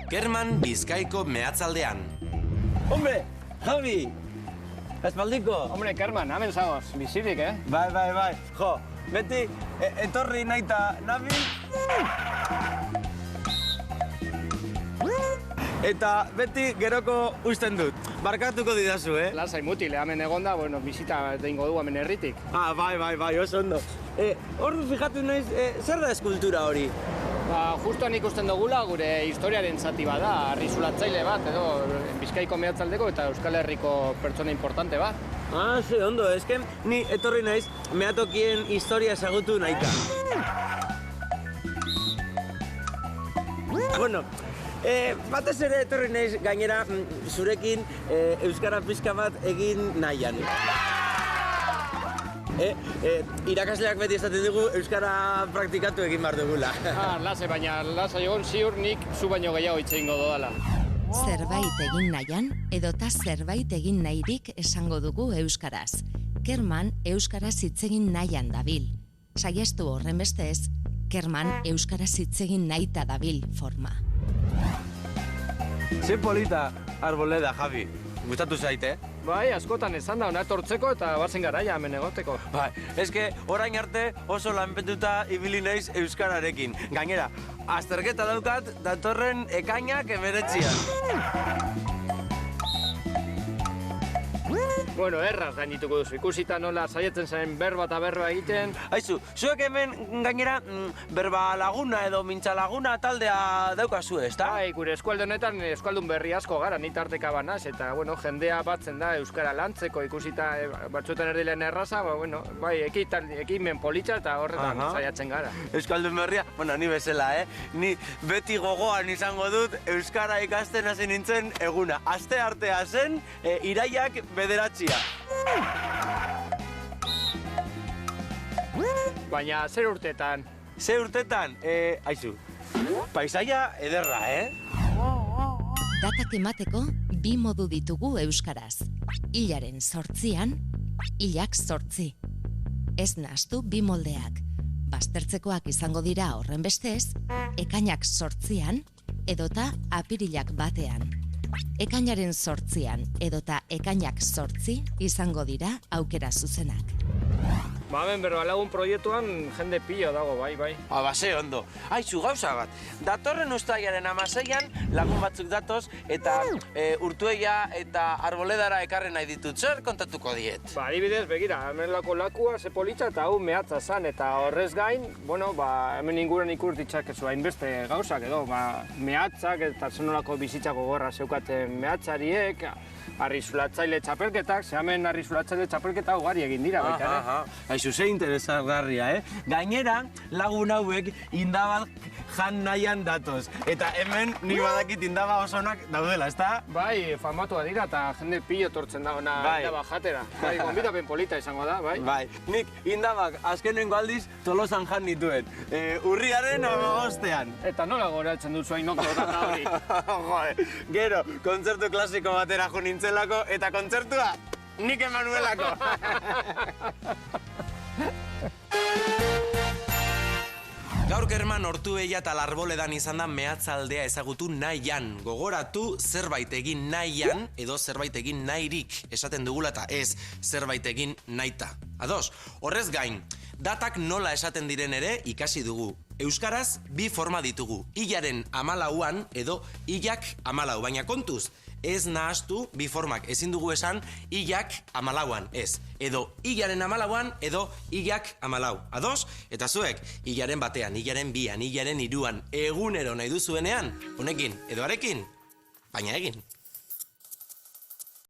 Kerman Bizkaiko mehatzaldean. Hombre, Javi! Espaldiko! Hombre, Kerman, hemen zagoz, bizirik, Bai. Jo, beti etorri naita nabil. Eta beti geroko usten dut. Barkatuko didazu, Lasai mutil, hemen egonda, bueno, bizita egingo du hemen herritik. Bai, oso ondo. Ordu fijatu naiz, zer da eskultura hori? Justuan ikusten dugula gure historiaren zati bada, arriskulatzaile bat, edo Bizkaiko mehatzaldeko eta Euskal Herriko pertsona importante bat. Ze ondo, esken ni etorri naiz mehatokien historia ezagutu nahita. Bueno, batez ere etorri naiz gainera zurekin euskara pixka bat egin nahian. Irakasleak beti esaten dugu euskara praktikatu egin behar dugula. Baina lasai egon ziur nik zu baino gehiago hitz egingo dodala. Zerbait egin nahian, edota zerbait egin nahirik esango dugu euskaraz. Kerman euskaraz hitz egin nahian dabil. Saihestu horren bestez, Kerman euskaraz hitz egin nahita dabil forma. Ze polita arboleda, Javi. Gustatu zaite, Bai, askotan esan da, hona etortzeko eta bazen garaia hemen egoteko. Bai, eske orain arte oso lanpetuta ibili naiz euskararekin. Gainera, azterketa daukat datorren ekainak 19. Bueno, erraz gainituko duzu, ikusita nola saietzen zaren berba eta berba egiten. Aizu, zuek hemen gainera berba laguna edo mintza laguna taldea daukazu, ezta? Bai, gure eskualde honetan eskualdun berri asko gara, ni tarteka banaz, eta, bueno, jendea batzen da euskara lantzeko, ikusita batzuetan erdilen erraza, bai, ekimen politxa eta horretan saiatzen gara. Euskaldun berria, bueno, ni bezala, Ni beti gogoan izango dut euskara ikasten hasi nintzen eguna. Aste artea zen, iraiak 9. Baina, zer urtetan? Ze urtetan, aizu, paisaia ederra, Datak emateko bi modu ditugu euskaraz. Hilaren 8an, hilak 8. Ez nahastu bi moldeak. Baztertzekoak izango dira horren bestez, ekainak 8an edota apirilak 1. Ekainaren 8an edota ekainak 8 izango dira aukera zuzenak. Hemen berbalagun proiektuan jende pilo dago, bai. Ze ondo. Aizu, gauza bat. Datorren uztailaren 16an lagun batzuk datoz eta Urtuella eta Arboledara ekarri nahi ditut. Zer kontatuko diet? Adibidez, begira, hemen lakua ze politxa eta hau mehatza zan, eta horrez gain, hemen inguren ikur ditzakezu hainbeste gauzak edo, mehatzak eta zenolako bizitzako gorra zeukaten mehatzariek, arriskulatzaile txapelketak, hemen arriskulatzaile txapelketa ugari egin dira baita ere. Aizu, ze interesgarria, Gainera, lagun hauek indabak jan nahian datoz. Eta hemen nik badakit indaba oso onak daudela, ezta? Bai, famatua dira eta jende pilo tortzen da ona indaba jatera. Bai, gonbidapen polita izango da, bai. Bai, nik indabak azkenengo aldiz Tolosan jan nituen. Urriaren 15. Eta nola goratzen duzu hainok dota hori? Jode, gero, kontzertu klasiko batera jo nintzelako eta kontzertua nik emanuelako. Gaur Kerman Ortuella eta Arboledan izan da mehatzaldea ezagutu nahian. Gogoratu zerbait egin nahian edo zerbait egin nahirik esaten dugula eta ez zerbait egin nahita. Ados, horrez gain, datak nola esaten diren ere ikasi dugu. Euskaraz bi forma ditugu, hilaren 14an edo hilak 14, baina kontuz, ez nahastu bi formak, ezin dugu esan hilak 14an, ez. Edo hilaren 14an edo hilak 14. Ados? Eta zuek, hilaren 1an, hilaren 2an, hilaren 3an, egunero nahi duzuenean, honekin edo arekin, baina egin.